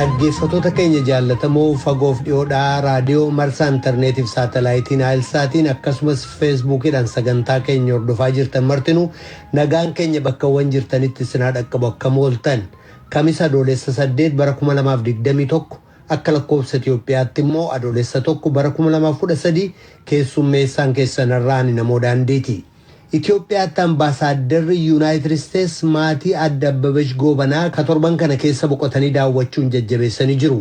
Dhaggeeffattoota keenya jaallatamoo fagoof dhiyoodhaa raadiyoo marsaa intarneetiif saatalaayitiin Aayilsaatiin akkasumas feesbuukiidhaan sagantaa keenya hordofaa jirtan martinuu nagaan keenya bakkawwan jirtanitti sinaa dhaqqabu akkam ooltan kamisa adoolessa 8 bara 2021 akka lakkoofsa Itoophiyaatti immoo adoolessa 1 bara 2013 keessummeessaan keessanirraan namoo daandiiti. Itoophiyaatti ambaasaaddarri Yuunaayitid Isteets maatii adda Abbabesh Goobanaa ka torban kana keessa boqotanii daawwachuun jajjabeessanii jiru.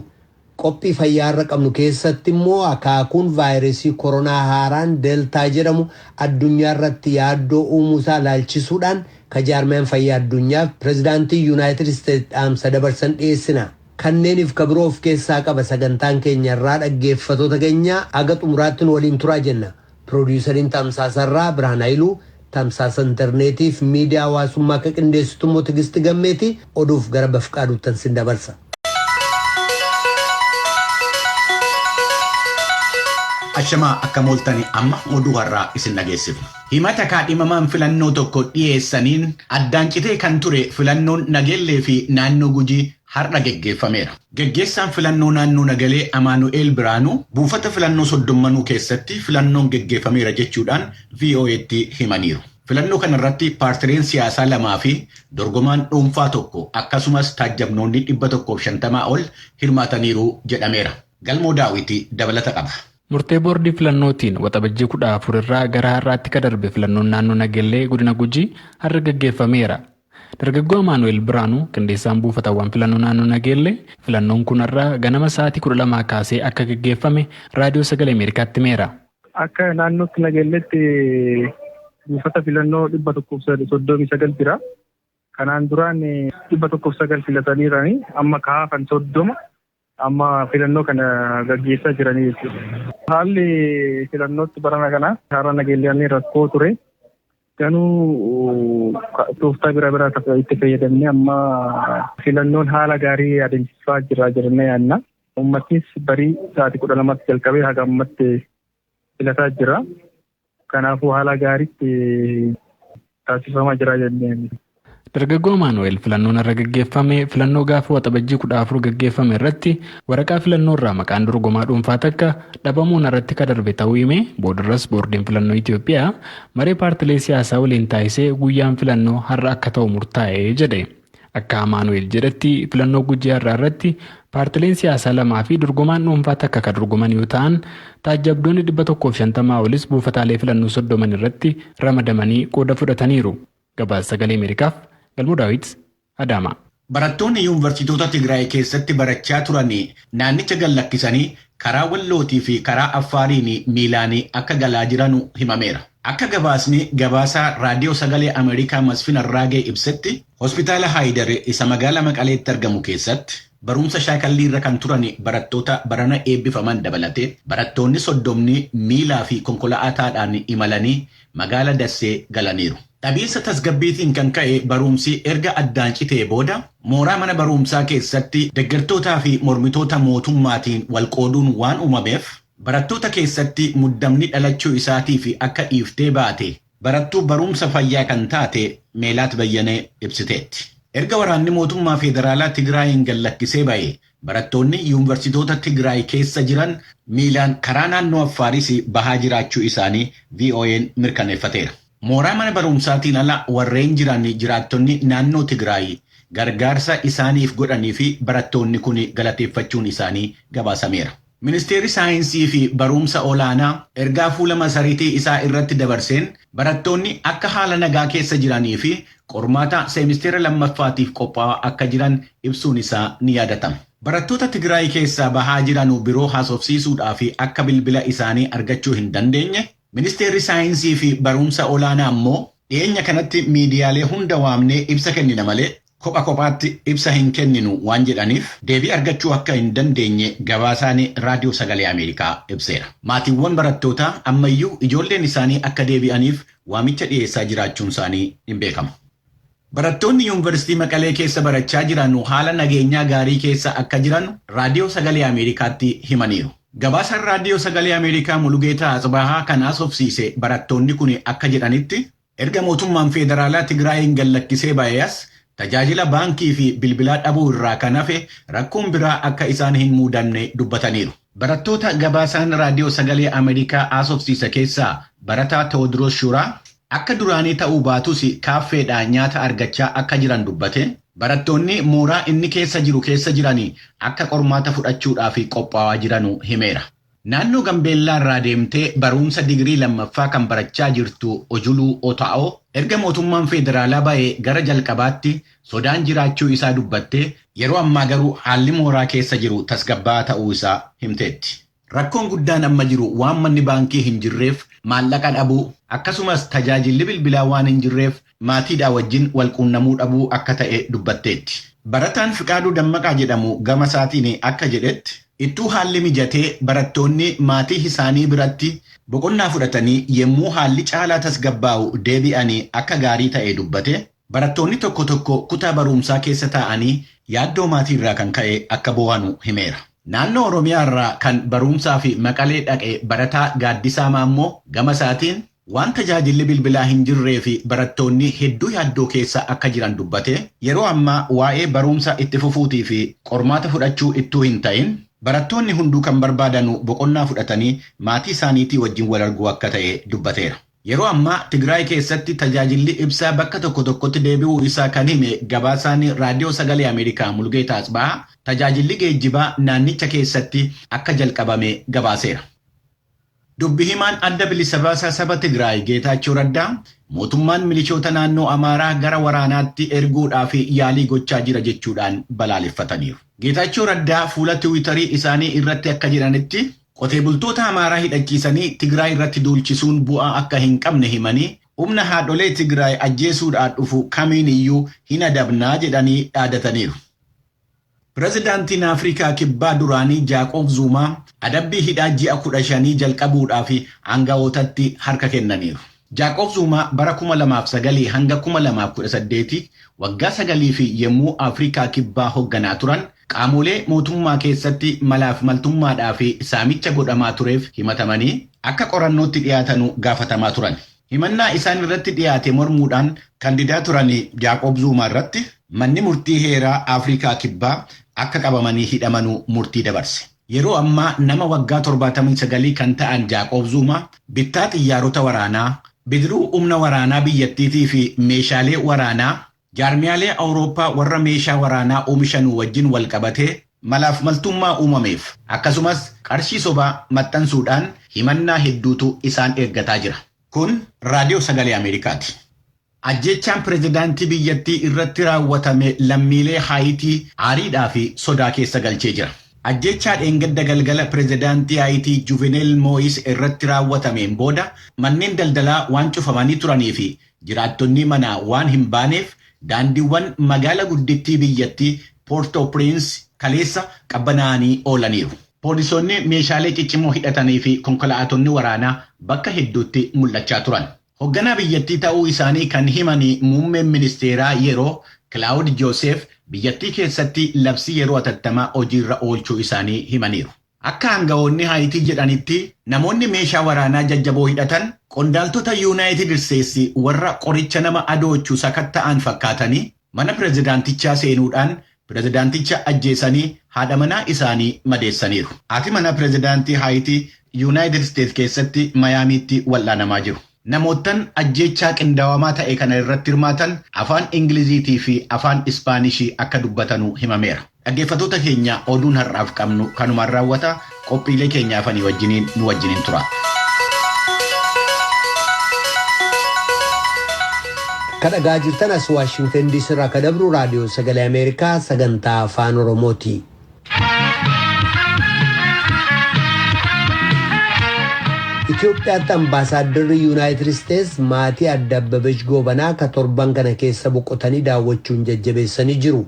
Qophii fayyaarra qabnu keessatti immoo akaakuun vaayirasii koronaa haaraan deeltaa jedhamu addunyaa irratti yaaddoo uumuusaa ilaalchisuudhaan ka jaarmeen fayyaa addunyaaf pirezidaantii Yuunaayitid Isteets dhaamsa dabarsan dhiyeessina. Kanneeniif ka biroo of keessaa qaba sagantaan keenya irraa dhaggeeffattoota keenya aga xumuraatti nu waliin turaa jenna. Piroodyusariin Tamsaasarraa Birhaan Haayiluu tamsaasa intarneetiif miidiyaa hawaasummaa akka qindeessitu immoo Tigisti Gammeeti oduuf gara bafqaaduuttan sin dabarsa. Ashamaa akka mooltanii amma oduu har'aa isin dhageessifna. Himata kaadhimamaan filannoo tokko dhiyeessaniin addaan citee kan ture filannoon Nageellee fi naannoo Gujii har'a geggeeffameera. Geggeessaan filannoo naannoo Nagalee Amaanu'eel Biraanuu buufata filannoo soddommanuu keessatti filannoon geggeeffameera jechuudhaan VOA'tti himaniiru. Filannoo kanarratti paartileen siyaasaa lamaa fi dorgomaan dhuunfaa tokko akkasumas taajjabnoonni 150 ol hirmaataniiru jedhameera. Galmoo Daawwitii dabalata qaba. Murtee boordii filannootiin waxabajjii 14 irraa gara har'aatti ka darbe filannoon naannoo Nageellee godina Gujii har'a geggeeffameera. Dargaggoo Amaanu'eel Biraanuu qindeessaan buufatawwan filannoo naannoo Nageellee filannoon kun har'a ganama sa'aatii 12 kaasee akka geggeeffame raadiyoo sagalee Ameerikaatti himeera. Akka naannootti Nageelleetti buufata filannoo 139 jira. Kanaan duraan 109 filataniiranii amma kaafan 30 amma filannoo kana gaggeessaa jiranii jechuudha. Haalli filannootti barana kana karaa Nageellee rakkoo ture. Ganuu tooftaa biraa itti fayyadamne amma filannoon haala gaarii adeemsisaa jirra yaanna. Uummatnis barii sa'aatii 12 jalqabee haga ammatti filataa jira. Kanaafuu haala gaariitti taasifamaa jira jennee. Dargaggoo Amaanu'eel filannoon irra geggeeffame filannoo gaafa waxabajjii 14 geggeeffame irratti waraqaa filannoo irraa maqaan dorgomaa dhuunfaa takka dhabamuun irratti ka darbe ta'uu hime boodarras boordiin filannoo Itoophiyaa maree paartilee siyaasaa waliin taasisee guyyaan filannoo har'a akka ta'u murtaa'ee jedhe. Akka Amaanu'eel jedhetti filannoo Gujii har'aa irratti paartileen siyaasaa lamaa fi dorgomaan dhuunfaa takka ka dorgoman yoo ta'an taajjabdoonni 150 olis buufataalee filannoo 30 irratti ramadamanii qooda fudhataniiru. Gabaasa sagalee Ameerikaaf Galmoo Daawit Adaama. Barattoonni yuunivarsiitota Tigraay keessatti barachaa turanii naannicha gallakkisanii karaa Wallootii fi karaa Affaariin miilaanii akka galaa jiranu himameera. Akka gabaasaa raadiyoo sagalee Ameerikaa Masfin Arraagee ibsetti hospitaala Haayidar isa magaalaa Maqaleetti argamu keessatti barumsa shaakallii irra kan turan barattoota barana eebbifaman dabalatee barattoonni 30 miilaa fi konkolaataadhaan imalanii magaala Dassee galaniiru. Dhabiinsa tasgabbiitiin kan ka'e barumsi erga addaan citee booda mooraa mana barumsaa keessatti deeggartootaa fi mormitoota mootummaatiin walqooduun waan uumameef barattoota keessatti muddamni dhalachuu isaatii fi akka dhiiftee baate barattuu barumsa fayyaa kan taate Meelaat Bayyanee ibsiteetti. Erga waraanni mootummaa federaalaa Tigraayin gallakkisee ba'e barattoonni yuunivarsiitota Tigraay keessa jiran miilaan karaa naannoo Affaaris bahaa jiraachuu isaanii VOA'n mirkaneeffateera. Mooraa mana barumsaatiin ala warreen jiran jiraattonni naannoo Tigraay gargaarsa isaaniif godhanii fi barattoonni kun galateeffachuun isaanii gabaasameera. Ministeerri saayinsii fi barumsa olaanaa ergaa fuula masariitii isaa irratti dabarseen barattoonni akka haala nagaa keessa jiranii fi qormaata seemisteera lammaffaatiif qophaa'aa akka jiran ibsuun isaa ni yaadatama. Barattoota Tigraay keessaa bahaa jiran biroo haasofsiisuudhaa fi akka bilbila isaanii argachuu hin dandeenye Ministeerri saayinsii fi barumsa olaanaa ammoo dhiyeenya kanatti miidiyaalee hunda waamnee ibsa kennina malee kophaatti ibsa hin kenninu waan jedhaniif deebii argachuu akka hin dandeenye gabaasaan raadiyoo sagalee Ameerikaa ibseera. Maatiiwwan barattootaa ammayyuu ijoolleen isaanii akka deebi'aniif waamicha dhiyeessaa jiraachuun isaanii hin beekamu. Barattoonni yuunivarsiitii Maqalee keessa barachaa jiran haala nageenyaa gaarii keessa akka jiran raadiyoo sagalee Ameerikaatti himaniiru. Gabaasaan raadiyoo sagalee Ameerikaa Mulugeetaa Atsbahaa kan haasofsiise barattoonni kun akka jedhanitti erga mootummaan federaalaa Tigraayin gallakkisee ba'ees Tajaajila baankii fi bilbilaa dhabuu irraa kan hafe rakkoon biraa akka isaan hin muudanne dubbataniiru. Barattoota gabaasaan raadiyoo sagalee Ameerikaa haasofsiisa keessaa barataa Tewoodiroos Shuuraa akka duraanii ta'uu baatus kaaffeedhaa nyaata argachaa akka jiran dubbate. Barattoonni mooraa inni keessa jiru keessa jiranii akka qormaata fudhachuudhaaf qophaa'aa jiranuu himeera. Naannoo Gambeellaa irraa deemtee barumsa digirii lammaffaa kan barachaa jirtu Ojuluu Otaa'oo erga mootummaan federaalaa ba'ee gara jalqabaatti sodaan jiraachuu isaa dubbattee yeroo ammaa garuu haalli mooraa keessa jiru tasgabbaa'aa ta'uu isaa himteetti. Rakkoon guddaan amma jiru waan manni baankii hin jirreef maallaqa dhabuu akkasumas tajaajilli bilbilaa waan hin jirreef maatiidhaa wajjin walquunnamuu dhabuu akka ta'e dubbatteetti. Barataan Fiqaaduu Dammaqaa jedhamu gama isaatiin akka jedhetti ittuu haalli mijatee barattoonni maatii isaanii biratti boqonnaa fudhatanii yemmuu haalli caalaa tasgabbaa'u deebi'anii akka gaarii ta'e dubbate barattoonni tokko tokko kutaa barumsaa keessa taa'anii yaaddoo maatii irraa kan ka'e akka boo'anu himeera. Naannoo Oromiyaa irraa kan barumsaa fi Maqalee dhaqe barataa Gaaddisaa Maammoo gama isaatiin waan tajaajilli bilbilaa hin jirree fi barattoonni hedduu yaaddoo keessa akka jiran dubbate yeroo ammaa waa'ee barumsa itti fufuutii fi qormaata fudhachuu ittuu hin ta'in barattoonni hunduu kan barbaadanu boqonnaa fudhatanii maatii isaaniitii wajjin wal arguu akka ta'e dubbateera. Yeroo ammaa Tigraay keessatti tajaajilli ibsaa bakka tokko tokkotti deebi'uu isaa kan hime gabaasaan raadiyoo sagalee Ameerikaa Mulgeetaa Asbaa tajaajilli geejjibaa naannicha keessatti akka jalqabame gabaaseera. Dubbi himaan adda bilisa baasaa saba Tigraay Geetaachoo Raddaa mootummaan milishoota naannoo Amaaraa gara waraanaatti erguudhaaf yaalii gochaa jira jechuudhaan balaaleffataniiru. Geetaachoo Raddaa fuula Tiwiitarii isaanii irratti akka jedhanitti qotee bultoota Amaaraa hidhachiisanii Tigraay irratti duulchisuun bu'aa akka hin qabne himanii humna haadholee Tigraay ajjeesuudhaan dhufu kamiin iyyuu hin adabnaa jedhanii dhaadataniiru. Pireezidaantiin Afrikaa Kibbaa duraanii Jaaqoob Zuumaa adabbii hidhaa ji'a 15 jalqabuudhaaf aangawootatti harka kennaniiru. Jaaqoob Zuumaa bara 2009 hanga 2018 waggaa 9 fi yemmuu Afrikaa Kibbaa hoogganaa turan qaamolee mootummaa keessatti malaaf maltummaadhaa fi saamicha godhamaa tureef himatamanii akka qorannootti dhiyaatanu gaafatamaa turan. Himannaa isaan irratti dhiyaate mormuudhaan kandidaa turan Jaaqoob Zuumaa irratti manni murtii heeraa Afrikaa Kibbaa akka qabamanii hidhamanuu murtii dabarse. Yeroo ammaa nama waggaa 79 kan ta'an Jaaqoob Zuumaa bittaa xiyyaarota waraanaa, bidiruu humna waraanaa biyyattiitii fi meeshaalee waraanaa jaarmiyaalee Awurooppaa warra meeshaa waraanaa oomishanuu wajjin wal qabatee malaaf maltummaa uumameef akkasumas qarshii sobaa maxxansuudhaan himannaa hedduutu isaan eeggataa jira. Kun raadiyoo sagalee Ameerikaati. Ajjechaan pireezidaantii biyyattii irratti raawwatame lammiilee Haayitii aariidhaa fi sodaa keessa galchee jira. Ajjechaa dheengadda galgala pireezidaantii Haayitii Juveneel Mooyis irratti raawwatameen booda manneen daldalaa waan cufamanii turanii fi jiraattonni manaa waan hin baaneef daandiiwwan magaala guddittii biyyattii Poort-au-Prince kaleessa qabbanaa'anii oolaniiru. Poolisoonni meeshaalee ciccimoo hidhatanii fi konkolaatonni waraanaa bakka hedduutti mul'achaa turan. Hoogganaa biyyattii ta'uu isaanii kan himanii muummeen ministeeraa yeroo Kilaawud Joosef biyyattii keessatti labsii yeroo atattamaa hojiirra oolchuu isaanii himaniiru. Akka aangawoonni Haayitii jedhanitti namoonni meeshaa waraanaa jajjaboo hidhatan qondaaltota Yuunaayitid Isteetsi warra qoricha nama adoochuu sakatta'an fakkaatanii mana pireezidaantichaa seenuudhaan pireezidaanticha ajjeesanii haadha manaa isaanii madeessaniiru. Haati mana pireezidaantii Haayitii Yuunaayitid Isteetsi keessatti Mayaamiitti wal'aanamaa jiru. Namoottan ajjechaa qindaawamaa ta'e kana irratti hirmaatan afaan Ingiliziitii fi afaan Ispaanishii akka dubbatanu himameera. Dhaggeeffattoota keenya oduun har'aaf qabnu kanumaan raawwata. Qophiilee keenyaaf nu wajjiniin tura. Kadhagaa jirtan as Waashingtan DC irraa kan dabru raadiyoo sagalee Ameerikaa sagantaa afaan Oromooti. Itoophiyaatti ambaasaaddarri Yuunaayitid Isteetsi maatii adda Abbabesh Goobanaa ka torban kana keessa boqotanii daawwachuun jajjabeessanii jiru.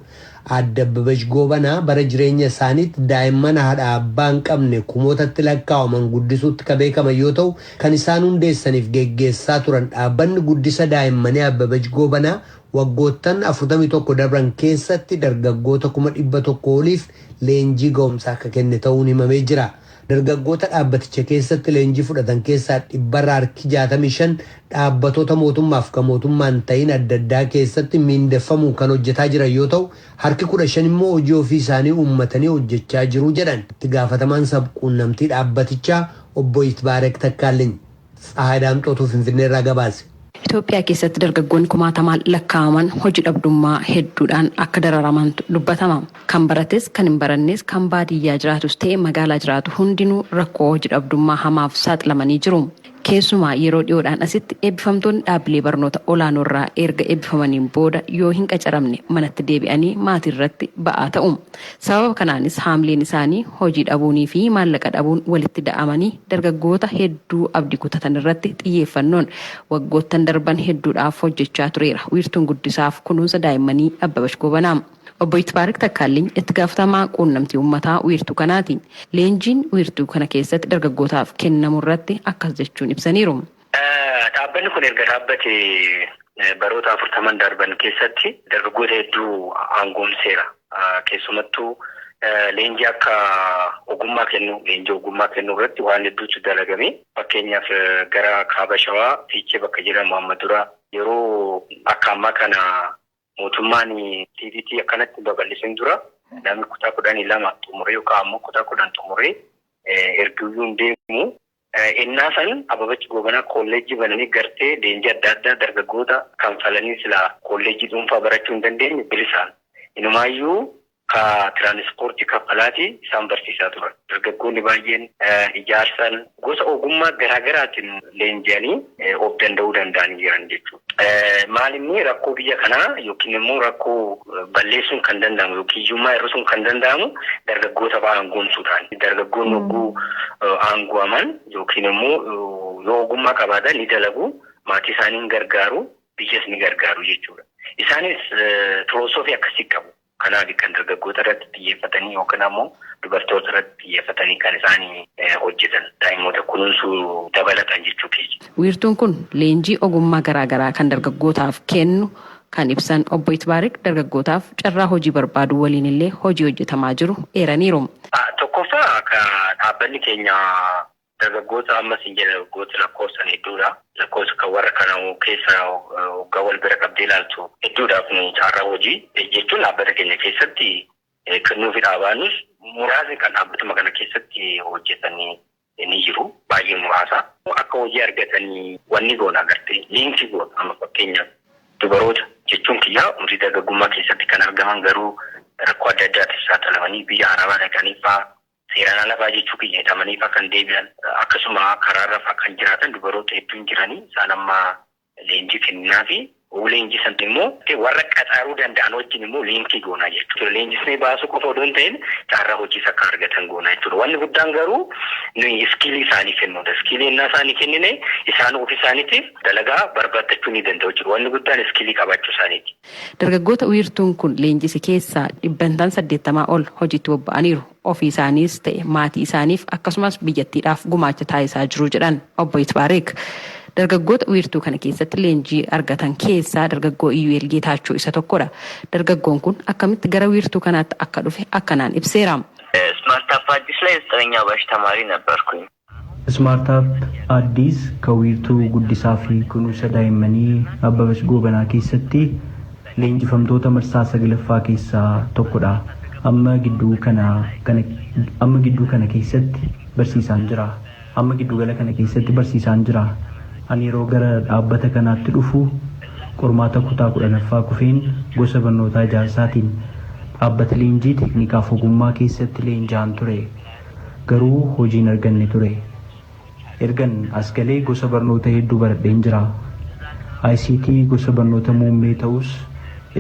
Adda Abbabesh Goobanaa bara jireenya isaaniitti daa'imman haadha abbaa hin qabne kumootatti lakkaa'aman guddisuutti ka beekaman yoo ta'u kan isaan hundeessaniif geggeessaa turan dhaabbanni guddisa daa'immanii Abbabesh Goobanaa waggoottan 41 darban keessatti dargaggoota 100,000 oliif leenjii ga'umsaa akka kenne ta'uun himamee jira. dargaggoota dhaabbaticha keessatti leenjii fudhatan keessaa 65 dhaabbattoota mootummaaf kan mootummaan ta'in adda addaa keessatti miindeffamuun kan hojjetaa jiran yoo ta'u harki 15 immoo hojii ofii isaanii uummatanii hojjechaa jiru jedhan itti gaafatamaan sabquunnamtii dhaabbatichaa obbo Yitbaarek Takkaaleny Tsahaadaamxootuu Finfinneerraa gabaase. Itoophiyaa keessatti dargaggoonni kumaatamaan lakkaa'aman hojii dhabdummaa hedduudhaan akka dararaman dubbatama. Kan barates kan hin barannes kan baadiyyaa jiraatus ta'e magaalaa jiraatu hundinuu rakkoo hojii dhabdummaa hamaaf saaxilamanii jiru. Keessumaa yeroo dhiyoodhaan asitti eebbifamtoonni dhaabbilee barnoota olaanoo irraa erga eebbifamaniin booda yoo hin qacaramne manatti deebi'anii maatii irratti ba'aa ta'u. Sababa kanaanis haamileen isaanii hojii dhabuunii fi maallaqa dhabuun walitti da'amanii dargaggoota hedduu abdii kutatan irratti xiyyeeffannoon waggoottan darban hedduudhaaf hojjechaa tureera. Wiirtuun guddisaaf kunuunsa daa'immanii Abbabash Gobanaa. Obbo Yitbaarek Takkaaleny itti gaafatamaa quunnamtii uummataa wiirtuu kanaati. Leenjiin wiirtuu kana keessatti dargaggootaaf kennamu irratti akkas jechuun ibsaniiru. Dhaabbanni kun erga dhaabbate baroota 40 darban keessatti dargaggoota hedduu aangoomseera. Keessumattuu leenjii akka ogummaa kennuu irratti waan hedduutu dalagame. Fakkeenyaaf gara Kaaba Shawaa Fiichee bakka jedhamu amma dura yeroo akka ammaa kana mootummaan TVT akkanatti babal'isin dura namni kutaa 12 xumuree yookaan ammoo kutaa 10 xumuree erguyyuun deemu innaa san Abbabachi Gobanaa kolleejjii bananii gartee leenjii adda addaa dargaggoota kanfalanii sila kolleejjii dhuunfaa barachuu hin dandeenye bilisaan inumaayyuu ka tiraanispoortii kaffalaati isaan barsiisaa turan. Dargaggoonni baay'een ijaarsan gosa ogummaa garaagaraatiin leenji'anii of danda'uu danda'anii jiran jechuudha. Maal inni rakkoo biyya kanaa yookiin immoo rakkoo balleessuun kan danda'amu yookiin hiyyummaa hir'isuun kan danda'amu dargaggoota aangoomsuudhaan. Dargaggoonni hogguu aangoaman yookiin immoo yoo ogummaa qabaatan ni dalagu, maatii isaanii gargaaru, biyyas ni gargaaru jechuudha. Isaanis filoosofii akkasii qabu. Kanaaf kan dargaggoota irratti xiyyeeffatanii yookaan ammoo dubartoota irratti xiyyeeffatanii kan isaanii hojjetan daa'immoota kunuunsuu dabalatan jechuudha. Wiirtuun kun leenjii ogummaa garaagaraa kan dargaggootaaf kennu kan ibsan obbo Yitbaarek dargaggootaaf carraa hojii barbaadu waliin illee hojii hojjetamaa jiru eeraniiru. Tokkoffaa dhaabbanni keenya dargaggoota ammas hin jedhe dargaggoota lakkoofsan hedduudha. Lakkoofsa kan warra kana keessa hoggaa wal bira qabdee ilaaltu hedduudhaaf carraa hojii jechuun dhaabbata keenya keessatti kennuufi dhaabaanus muraasni kan dhaabbatuma kana keessatti hojjetanii ni jiru. Baay'ee muraasa. Akka hojii argatanii wanni goona agartee liinkii goona amma fakkeenyaaf dubaroota jechuun kiyyaa umurii dargaggummaa keessatti kan argaman garuu rakkoo adda addaatiif saaxilamanii biyya arabaa dhaqanii fa'aa seeraan alaa jechuu kiyyatamanii fa'aa kan deebi'an akkasuma karaarra fa'aa kan jiraatan dubaroota hedduun jiranii isaan amma leenjii kennaa fi leenjii san immoo warra qaxaruu danda'an wajjin immoo liinkii goonaa jechuudha. Leenjisnee baasuu qofa odoo hin ta'in carraa hojiis akka argatan goonaa jechuudha. Wanni guddaan garuu nuyi iskiilii isaanii kennuudha. Iskiilii innaa isaanii kennine isaan ofii isaaniitiif dalagaa barbaaddachuu ni danda'u jechuudha. Wanni guddaan iskiilii qabaachuu isaaniiti. Dargaggoota wiirtuun kun leenjise keessaa 80 ol hojiitti bobba'aniiru. Ofii isaaniis ta'e maatii isaaniif akkasumas biyyattiidhaaf gumaacha taasisaa jiru jedhan obbo Yitbaarek. Dargaggoota wiirtuu kana keessatti leenjii argatan keessaa dargaggoo Iyu'eel Geetaachoo isa tokkodha. Dargaggoon kun akkamitti gara wiirtuu kanaatti akka dhufe akkanaan ibseera. ስማርታፕ አዲስ ላይ 9ኛ ባች ተማሪ ነበርኩኝ። ስማርታፕ አዲስ ከዊርቱ ጉዲሳ ፊ ኩኑሰ ዳይመኒ አበበች ጎበና ኬሰቲ leenjifamtoota marsaa saglaffaa keessaa tokkodha. Amma gidduu kana keessatti barsiisaan jira. Amma giddu gala kana keessatti barsiisaan jira. Ani yeroo gara dhaabbata kanaatti dhufu qormaata kutaa 10ffaa kufeen gosa barnootaa ijaarsaatiin dhaabbata leenjii teeknikaaf ogummaa keessatti leenjaan ture. Garuu hojiin arganne ture. Ergan as galee gosa barnoota hedduu baradheen jira. ICT gosa barnoota muummee ta'us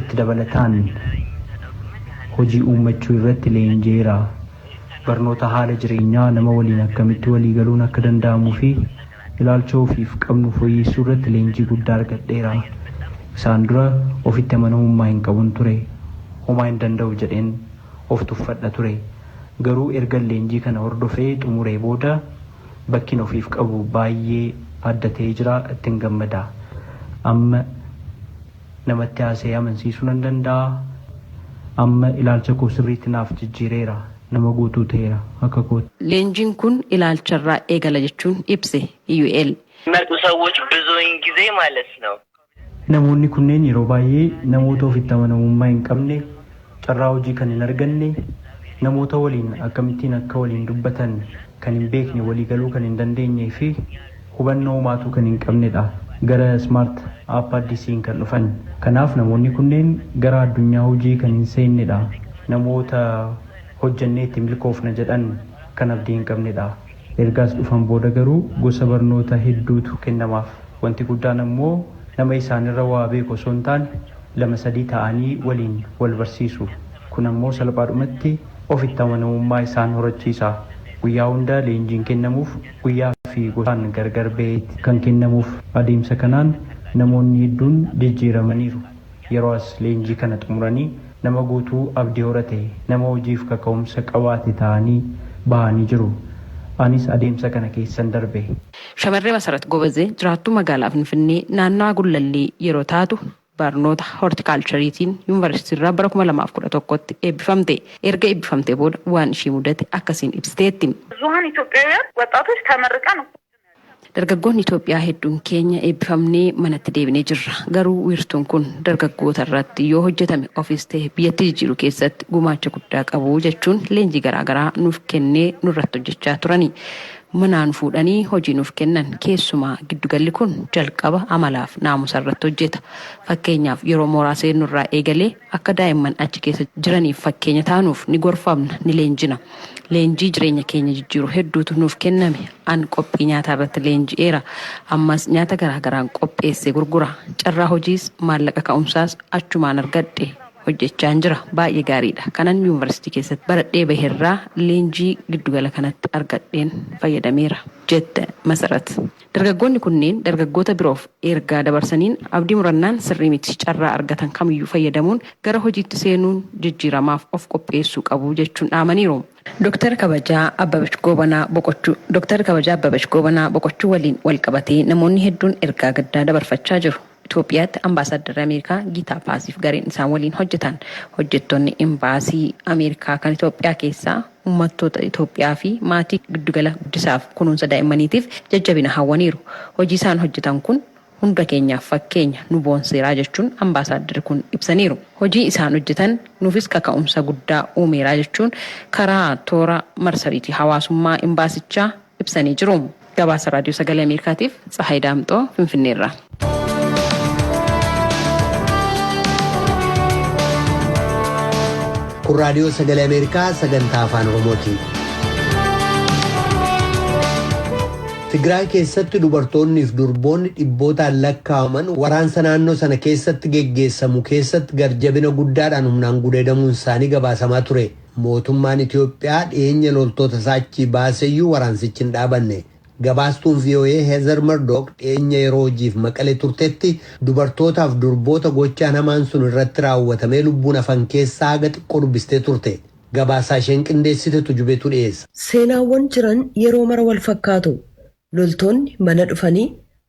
itti dabalataan hojii uummachuu irratti leenjeera. Barnoota haala jireenyaa nama waliin akkamitti walii galuun akka danda'amuu fi ilaalcha ofiif qabnu fooyyessuu irratti leenjii guddaa argadheera. Isaan dura ofitti amanamummaa hin qabun ture. Homaa hin danda'u jedheen of tuffadha ture. Garuu erga leenjii kana hordofee xumuree booda bakkin ofiif qabu baay'ee adda ta'ee jira, ittiin gammada. Amma namatti haasa'ee amansiisuu nan danda'a. Amma ilaalcha koo sirriitti naaf jijjiireera. nama guutuu ta'eera akka kooti. Leenjiin kun ilaalcharraa eegala jechuun ibse UL. መጡ ሰዎች ብዙውን ጊዜ ማለት ነው Namoonni kunneen yeroo baay'ee namoota ofitti amanamummaa hin qabne, carraa hojii kan hin arganne, namoota waliin akkamittiin akka waliin dubbatan kan hin beekne, walii galuu kan hin dandeenyee fi hubannoo uumaatu kan hin qabnedha. Gara Smart App Addisiin kan dhufan. Kanaaf namoonni kunneen gara addunyaa hojii kan hin seennedha. Namoota hojjannee itti milkoofna jedhan kan abdii hin qabnedha. Ergaas dhufan booda garuu gosa barnoota hedduutu kennamaaf. Wanti guddaan ammoo nama isaanirra waa beeku osoo hin taane 2-3 ta'anii waliin wal barsiisu. Kun ammoo salphaadhumatti ofitti amanamummaa isaan horachiisa. Guyyaa hunda leenjiin kennamuuf guyyaa fi gosaan gargar ba'ee kan kennamuuf adeemsa kanaan namoonni hedduun jijjiiramaniiru. Yeroo as leenjii kana xumuranii nama guutuu abdii horate, nama hojiif kaka'umsa qabaate ta'anii bahanii jiru. Anis adeemsa kana keessan darbe. Shamarree Masarat Gobazee jiraattuu magaalaa Finfinnee naannawaa Gullallee yeroo taatu barnoota hortikaalchariitiin yuunivarsiitii irraa bara 2011tti eebbifamte. Erga eebbifamtee booda waan ishii mudate akkasiin ibsiteetti. ብዙሃን ኢትዮጵያውያን ወጣቶች ተመርቀን Dargaggoonni Itoophiyaa hedduun keenya eebbifamnee manatti deebinee jirra. Garuu wiirtuun kun dargaggoota irratti yoo hojjetame ofis ta'e biyyatti jijjiiruu keessatti gumaacha guddaa qabu jechuun leenjii garaagaraa nuuf kennee nurratti hojjechaa turani. Manaan fuudhanii hojii nuuf kennan keessumaa giddugalli kun jalqaba amalaaf naamusa irratti hojjeta. Fakkeenyaaf yeroo mooraa seenurraa eegalee akka daa'imman achi keessa jiraniif fakkeenya taanuuf ni gorfamna, ni leenjina. Leenjii jireenya keenya jijjiiru hedduutu nuuf kenname. An qophii nyaataa irratti leenji'eera. Ammas nyaata garaagaraan qopheessee gurgura. Carraa hojiis maallaqa ka'umsaas achumaan argadhe. Hojjechaa jira. Baay'ee gaariidha. Kanan yuunivarsiitii keessatti baradhee baherraa leenjii giddugala kanatti argadheen fayyadameera jette Masarat. Dargaggoonni kunneen dargaggoota biroof ergaa dabarsaniin abdii murannaan sirrii miti carraa argatan kamiyyuu fayyadamuun gara hojiitti seenuun jijjiiramaaf of qopheessuu qabu jechuun dhaamaniiru. Dooktar Kabajaa Abbabach Gobanaa boqochuu waliin wal qabatee namoonni hedduun ergaa gaddaa dabarfachaa jiru. Itoophiyaatti ambaasaaddarri Ameerikaa Gitaa Paasiif gareen isaan waliin hojjetan. Hojjettoonni imbaasii Ameerikaa kan Itoophiyaa keessaa uummattoota Itoophiyaa fi maatii giddugala guddisaaf kunuunsa daa'immaniitiif jajjabina hawwaniiru. Hojii isaan hojjetan kun hunda keenyaaf fakkeenya nu boonseeraa jechuun ambaasaaddarri kun ibsaniiru. Hojii isaan hojjetan nuufis kaka'umsa guddaa uumeeraa jechuun karaa toora marsariitii hawaasummaa imbaasichaa ibsanii jiru. Gabaasa Raadiyoo Sagalee Ameerikaatiif Tsahaay Daamxoo Finfinneerraa. Kun Raadiyoo Sagalee Ameerikaa sagantaa afaan Oromooti. Tigraay keessatti dubartoonnii fi durboonni dhibbootaan lakkaa'aman waraansa naannoo sana keessatti geggeessamu keessatti garjabina guddaadhaan humnaan gudeedamuun isaanii gabaasamaa ture. Mootummaan Itoophiyaa dhiyeenya loltoota isaa achii baaseyyuu waraansichi hin dhaabanne. Gabaastuun VOA Heezer Murdock dhiyeenya yeroo hojiif Maqalee turtetti dubartootaaf durboota gochaan hamaan sun irratti raawwatamee lubbuun hafan keessaa haga xiqqoo dubbistee turte. Gabaasaa isheen qindeessite Tujubeetu dhiyeessa. Seenaawwan jiran yeroo mara wal fakkaatu. Loltoonni mana dhufanii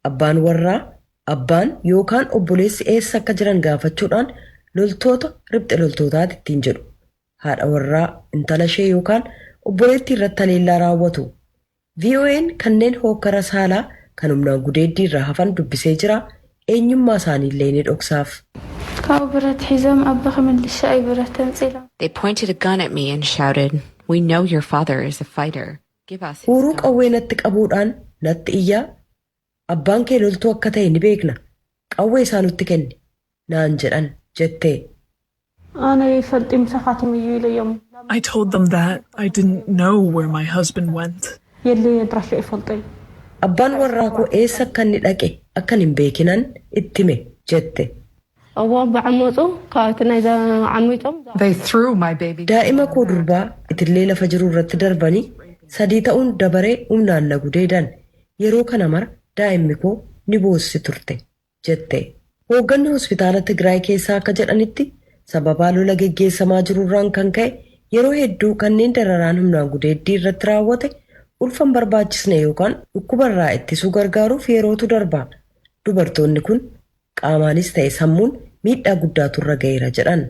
abbaan warraa, abbaan yookaan obboleessi eessa akka jiran gaafachuudhaan loltoota riphxe loltootaati ittiin jedhu. Haadha warraa intala ishee yookaan obboleettii irratti haleellaa raawwatu. VOA'n kanneen hookkara saalaa kan humnaan gudeeddii irraa hafan dubbisee jira. Eenyummaa isaanii illee ni dhoksaaf. They pointed a gun at me and shouted, "We know your father is a fighter. Give us his Huuruu gun." qawwee natti qabuudhaan natti iyyaa abbaan kee loltuu akka ta'e ni beekna. Qawwee isaa nutti kenni naan jedhan jettee. I told them that I didn't know where my husband went. Abbaan warraa koo eessa akka inni dhaqe akkan hin beekinan itti hime jette. They threw my baby. Daa'ima koo durbaa itillee lafa jiru irratti darbanii 3 ta'uun dabaree humnaan na gudeedan. Yeroo kana mara daa'imni koo ni boossi turte jette. Hoogganni hospitaala Tigraay keessaa akka jedhanitti sababaa lola geggeessamaa jirurraan kan ka'e yeroo hedduu kanneen dararaan humnaan gudeeddii irratti raawwate ulfan barbaachisne yookaan dhukkubarraa ittisuu gargaaruuf yerootu darba. Dubartoonni kun qaamaanis ta'e sammuun miidhaa guddaatu irra ga'eera jedhan.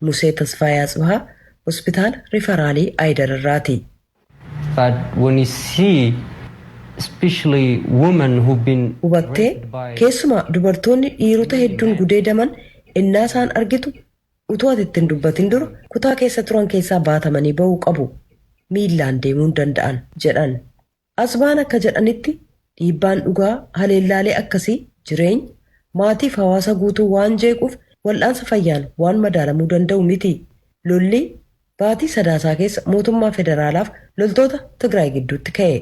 Musee Tasfaayaa Tsibahaa hospitaala rifaraalii Aayidar irraati. But when you see especially women who've been hubattee keessumaa dubartoonni dhiirota hedduun gudeedaman innaa isaan argitu utuu ati ittiin dubbatin dura kutaa keessa turan keessaa baatamanii ba'uu qabu miillaan deemuu danda'an jedhan. Asbaan akka jedhanitti dhiibbaan dhugaa haleellaalee akkasii jireenya maatiif hawaasa guutuu waan jeequuf wal'aansa fayyaan waan madaalamuu danda'u miti. Lolli baatii sadaasaa keessa mootummaa federaalaaf loltoota Tigraay gidduutti ka'e.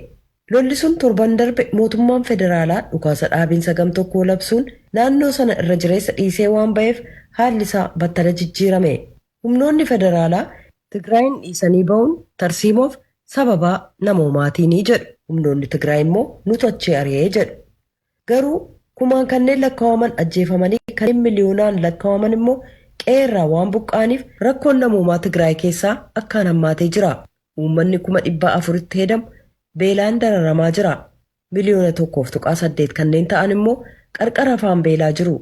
Lolli sun torban darbe mootummaan federaalaa dhukaasa dhaabiinsa gamtokkoo labsuun naannoo sana irra jireessa dhiisee waan ba'eef haalli isaa battala jijjiirame. Humnoonni federaalaa Tigraayin dhiisanii ba'uun tarsiimoof sababaa namoomaatii jedhu. Humnoonni Tigraay immoo nutu achii ari'ee jedhu. Garuu kumaan kanneen lakkaa'aman ajjeefamanii kanneen miliyoonaan lakkaa'aman immoo qeerraa waan buqqaaniif rakkoon namoomaa Tigraay keessaa akkaan hammaatee jira. Uummanni 400,000tti hedamu beelaan dararamaa jira. Miliyoona 1.8 kanneen ta'an immoo qarqara afaan beelaa jiru.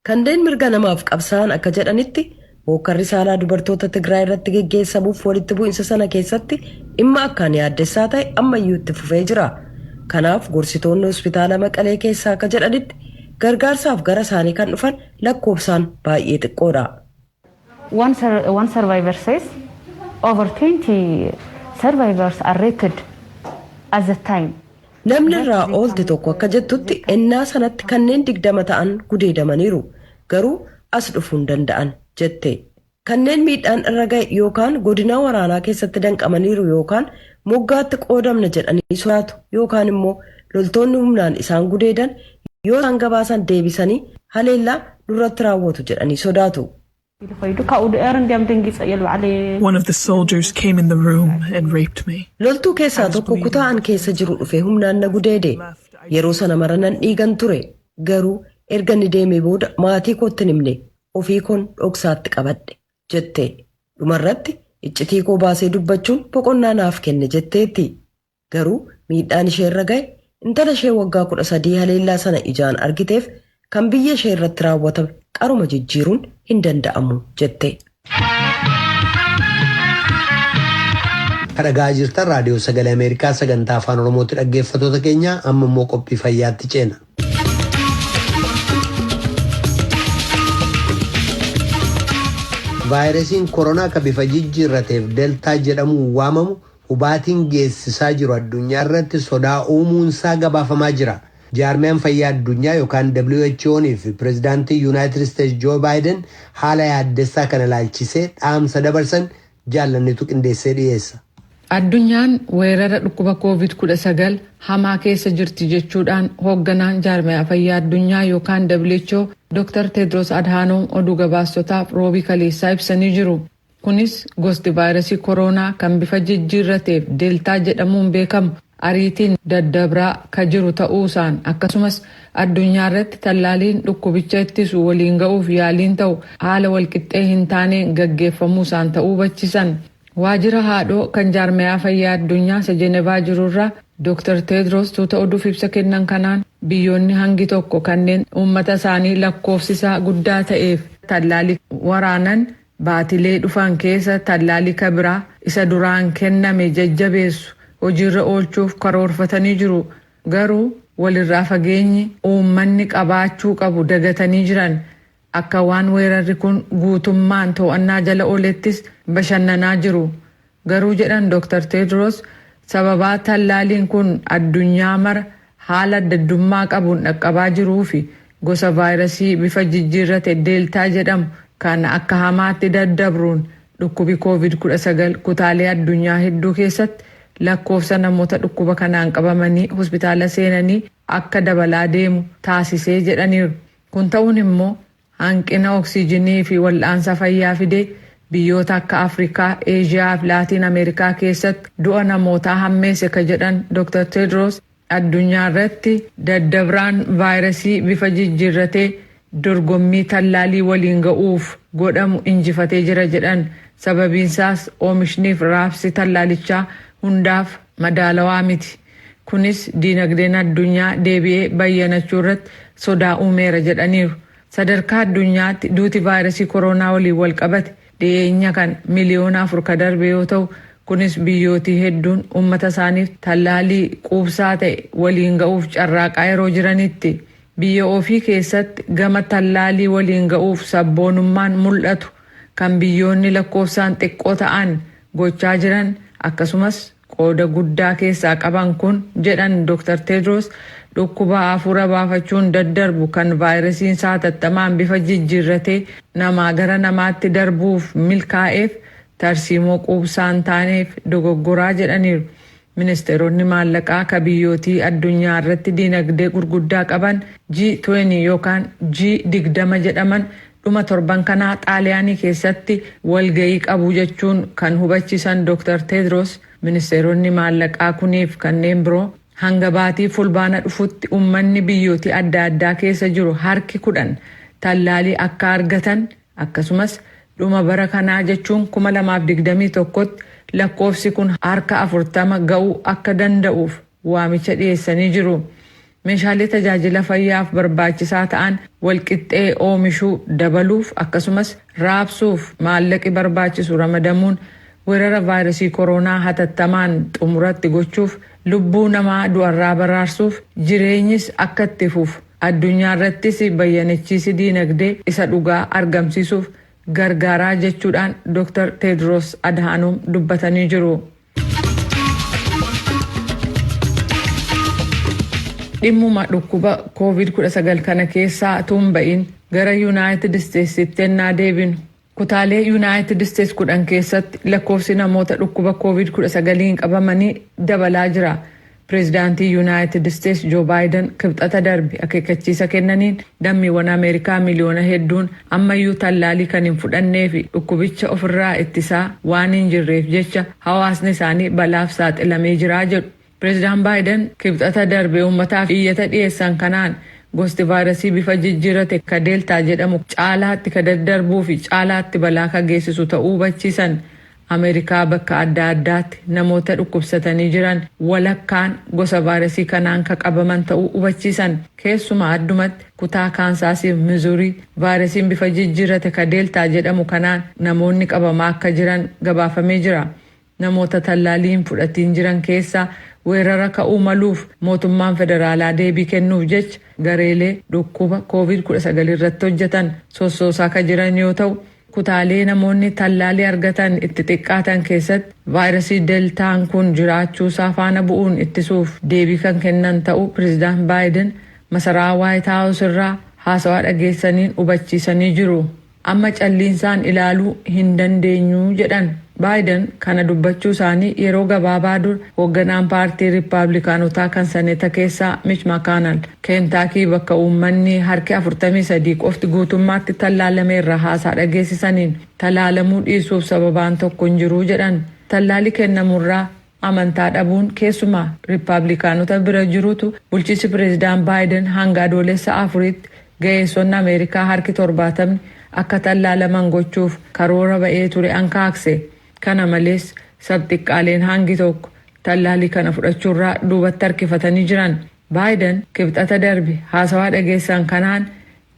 Kanneen mirga namaaf qabsaa'an akka jedhanitti hookkarri saalaa dubartoota Tigraay irratti geggeessamuuf walitti bu'insa sana keessatti dhimma akkaan yaaddessaa ta'e ammayyuu itti fufee jira. Kanaaf gorsitoonni hospitaala Maqalee keessaa akka jedhanitti gargaarsaaf gara isaanii kan dhufan lakkoofsaan baay'ee xiqqoodha. One survivor says over 20 survivors are rated at the time. Namni irraa oolte tokko akka jettutti ennaa sanatti kanneen 20 ta'an gudeedamaniiru garuu as dhufuu hin danda'an jette. Kanneen miidhaan irra ga'e yookaan godina waraanaa keessatti danqamaniiru yookaan moggaatti qoodamna jedhanii sodaatu yookaan immoo loltoonni humnaan isaan gudeedan yoo isaan gabaasan deebisanii haleellaa duratti raawwatu jedhanii sodaatu. One of the soldiers came in the room and raped me. Loltuu keessaa tokko kutaan keessa jiru dhufee humnaan na gudeede. Yeroo sana maranan dhiigan ture. Garuu erga ni deemee booda maatii kootti himne ofii koon dhoksaatti qabadhe jette. Dhumarratti iccitii koo baasee dubbachuun boqonnaa naaf kenne jetteetti. Garuu miidhaan ishee irra ga'e intala ishee waggaa 13 haleellaa sana ijaan argiteef kan biyya ishee irratti raawwatame qaruma jijjiiruun hin danda'amu jette. Dhaggeeffachaa jirtan raadiyoo sagalee Ameerikaa sagantaa afaan Oromootti dhaggeeffattoota keenya amma immoo qophii fayyaatti ceena. Vaayirasiin koronaa kan bifa jijjiirrateef deltaa jedhamuun waamamu hubaatiin geessisaa jiru addunyaa irratti sodaa uumuunsaa gabaafamaa jira. Jaarmiyaan fayyaa addunyaa yookaan WHO'n fi pireezidaantii Yuunaayitid Isteetsi Joo Baayiden haala yaaddessaa kana ilaalchisee dhaamsa dabarsan jaallannitu qindeessee dhiyeessa. Addunyaan weerara dhukkuba COVID-19 hamaa keessa jirti jechuudhaan hoogganaan jaarmiyaa fayyaa addunyaa yookaan WHO Dr. Tedros Adhanom oduu gabaastotaaf roobii kaleessaa ibsanii jiru. Kunis gosti vaayirasii koronaa kan bifa jijjiirrateef deeltaa jedhamuun beekamu ariitiin daddabraa ka jiru ta'uusaan akkasumas addunyaa irratti tallaaliin dhukkubicha ittisu waliin ga'uuf yaaliin ta'u haala walqixxee hin taaneen gaggeeffamuusaan ta'uu hubachiisan. Waajjira haadhoo kan jaarmiyaa fayyaa addunyaa isa Jenevaa jirurraa Dr. Tedros tuuta oduuf ibsa kennan kanaan biyyoonni hangi tokko kanneen uummata isaanii lakkoofsisaa guddaa ta'eef tallaalii waraanan baatilee dhufan keessa tallaalii kabiraa isa duraan kenname jajjabeessu hojiirra oolchuuf karoorfatanii jiru. Garuu walirraa fageenyi uummanni qabaachuu qabu dagatanii jiran. Akka waan weerarri kun guutummaan to'annaa jala oolettis bashannanaa jiru. Garuu jedhan Dr. Tedros sababaa tallaaliin kun addunyaa mara haala addaddummaa qabuun dhaqqabaa jiruu fi gosa vaayirasii bifa jijjiirrate deeltaa jedhamu kan akka hamaatti daddabruun dhukkubi COVID-19 kutaalee addunyaa hedduu keessatti lakkoofsa namoota dhukkuba kanaan qabamanii hospitaala seenanii akka dabalaa deemu taasisee jedhaniiru. Kun ta'uun immoo hanqina oksiijinii fi wal'aansa fayyaa fidee biyyoota akka Afrikaa, Eeshiyaa fi Laatiin Ameerikaa keessatti du'a namootaa hammeesse ka jedhan Dr. Tedros addunyaa irratti daddabraan vaayirasii bifa jijjiirratee dorgommii tallaalii waliin ga'uuf godhamu injifatee jira jedhan. Sababiinsaas oomishniif raabsi tallaalichaa hundaaf madaalawaa miti. Kunis diinagdeen addunyaa deebi'ee bayyanachuu irratti sodaa uumeera jedhaniiru. Sadarkaa addunyaatti duuti vaayirasii koronaa waliin wal qabate dhiyeenya kan miliyoona 4 ka darbe yoo ta'u kunis biyyootii hedduun uummata isaaniif tallaalii quubsaa ta'e waliin ga'uuf carraaqaa yeroo jiranitti biyya ofii keessatti gama tallaalii waliin ga'uuf sabboonummaan mul'atu kan biyyoonni lakkoofsaan xiqqoo ta'an gochaa jiran akkasumas qooda guddaa keessaa qaban kun jedhan Dr. Tedros dhukkuba hafuura baafachuun daddarbu kan vaayirasiin saatattamaan bifa jijjiirratee namaa gara namaatti darbuuf milkaa'eef tarsiimoo quubsaan taaneef dogoggoraa jedhaniiru. Ministeeronni maallaqaa ka biyyootii addunyaa irratti dinagdee gurguddaa qaban G20 yookaan G20 jedhaman dhuma torban kanaa xaaliyaanii keessatti walga'ii qabu jechuun kan hubachiisan Dr. Tedros ministeeronni maallaqaa kuniif kanneen biroo hanga baatii fulbaana dhufutti uummanni biyyootii adda addaa keessa jiru harki 10 tallaalii akka argatan akkasumas dhuma bara kanaa jechuun 2021tti lakkoofsi kun harka 40 ga'uu akka danda'uuf waamicha dhiyeessanii jiru. Meeshaalee tajaajila fayyaaf barbaachisaa ta'an walqixxee oomishuu dabaluuf akkasumas raabsuuf maallaqi barbaachisu ramadamuun weerara vaayirasii koronaa hatattamaan xumuratti gochuuf lubbuu namaa du'arraa baraarsuuf jireenyis akka itti fufu addunyaa irrattis bayyanachiisi diinagdee isa dhugaa argamsiisuuf gargaaraa jechuudhaan Dr. Tedros Adhanom dubbatanii jiru. Dhimmuma dhukkuba COVID-19 kana keessaa tuunba'iin gara United Statesitti ennaa deebinu. Kutaalee United States 10 keessatti lakkoofsi namoota dhukkuba COVID-19 qabamanii dabalaa jira. Pireezidaantii United States Joe Biden kibxata darbe akeekkachiisa kennaniin lammiiwwan Ameerikaa miliyoona hedduun ammayyuu tallaalii kan hin fudhannee fi dhukkubicha ofirraa ittisaa waan hin jirreef jecha hawaasni isaanii balaaf saaxilamee jira jedhu. Pireezidaan Biden kibxata darbe uummataaf iyyata dhiyeessan kanaan gosti vaayirasii bifa jijjiirrate ka deeltaa jedhamu caalaatti ka daddarbuu fi caalaatti balaa ka geessisu ta'uu hubachiisan. Ameerikaa bakka adda addaatti namoota dhukkubsatanii jiran walakkaan gosa vaayirasii kanaan ka qabaman ta'uu hubachiisan. Keessumaa addumatti kutaa Kaansaasiif Mizuurii vaayirasiin bifa jijjiirrate ka deeltaa jedhamu kanaan namoonni qabamaa akka jiran gabaafamee jira. Namoota tallaalii hin fudhatiin jiran keessaa weerara ka'uu maluuf mootummaan federaalaa deebii kennuuf jecha gareelee dhukkuba COVID-19 irratti hojjetan sossoosaa ka jiran yoo ta'u kutaalee namoonni tallaalii argatan itti xiqqaatan keessatti vaayirasii deeltaan kun jiraachuusaa faana bu'uun ittisuuf deebii kan kennan ta'uu pireezidaan Baayiden masaraa Waayit Haawus irraa haasawaa dhageessaniin hubachiisanii jiru. Amma calliinsaan ilaaluu hin dandeenyu jedhan. Baayiden kana dubbachuu isaanii yeroo gabaabaa dur hoogganaan paartii Riippaabilikaanotaa kan Seneeta keessaa Mitch McConnell Keentaakii bakka uummanni harki 43 qofti guutummaatti tallaalame irraa haasaa dhageessisaniin tallaalamuu dhiisuuf sababaan tokko hin jiru jedhan. Tallaalii kennamurraa amantaa dhabuun keessumaa Riippaabilikaanota bira jirutu bulchiinsi pireezidaan Baayiden hanga adoolessa 4tti ga'eessonni Ameerikaa harki 70 akka tallaalaman gochuuf karoora ba'ee ture ankaakse. Kana malees sabxiqqaaleen hangi tokko tallaalii kana fudhachuurraa duubatti harkifatanii jiran. Baayiden kibxata darbe haasawaa dhageessan kanaan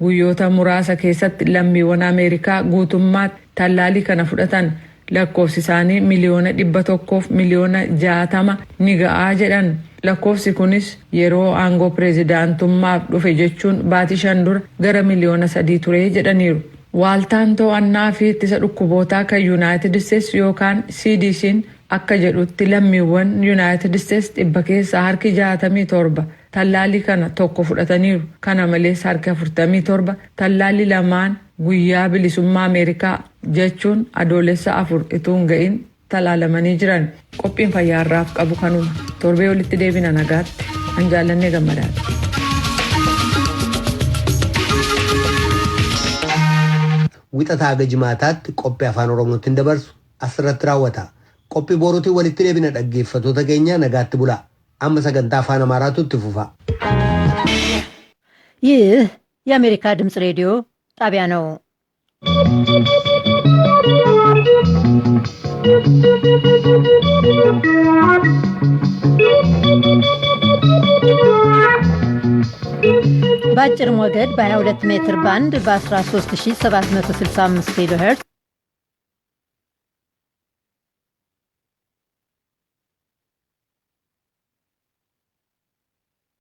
guyyoota muraasa keessatti lammiiwwan Ameerikaa guutummaatti tallaalii kana fudhatan lakkoofsi isaanii miliyoona 100 fi miliyoona 60 ni ga'aa jedhan. Lakkoofsi kunis yeroo aangoo pireezidaantummaaf dhufe jechuun baatii 5 dura gara miliyoona 3 ture jedhaniiru. Waaltaan to'annaa fi ittisa dhukkubootaa kan United States yookaan CDC'n akka jedhutti lammiiwwan United States 100 keessaa harki 67 tallaalii kana tokko fudhataniiru. Kana malees harki 47 tallaalii lamaan guyyaa bilisummaa Ameerikaa jechuun adoolessa 4 utuu hin ga'in tallaalamanii jiran. Qophiin fayyaarraaf qabu kanuma. Torbee walitti deebina nagaatti. An jaallannee gammadaati. Wixataa haga jimaataatti qophii afaan oromootiin dabarsu asirratti raawwata. Qophii boruutiin walitti deebina dhaggeeffattoota keenya nagaatti bulaa. Amma sagantaa afaan amaaraatu itti fufa. ይህ የአሜሪካ ድምፅ ሬዲዮ ጣቢያ ነው። በአጭር ሞገድ በ22 ሜትር ባንድ በ13765 ኪሎ ሄርትዝ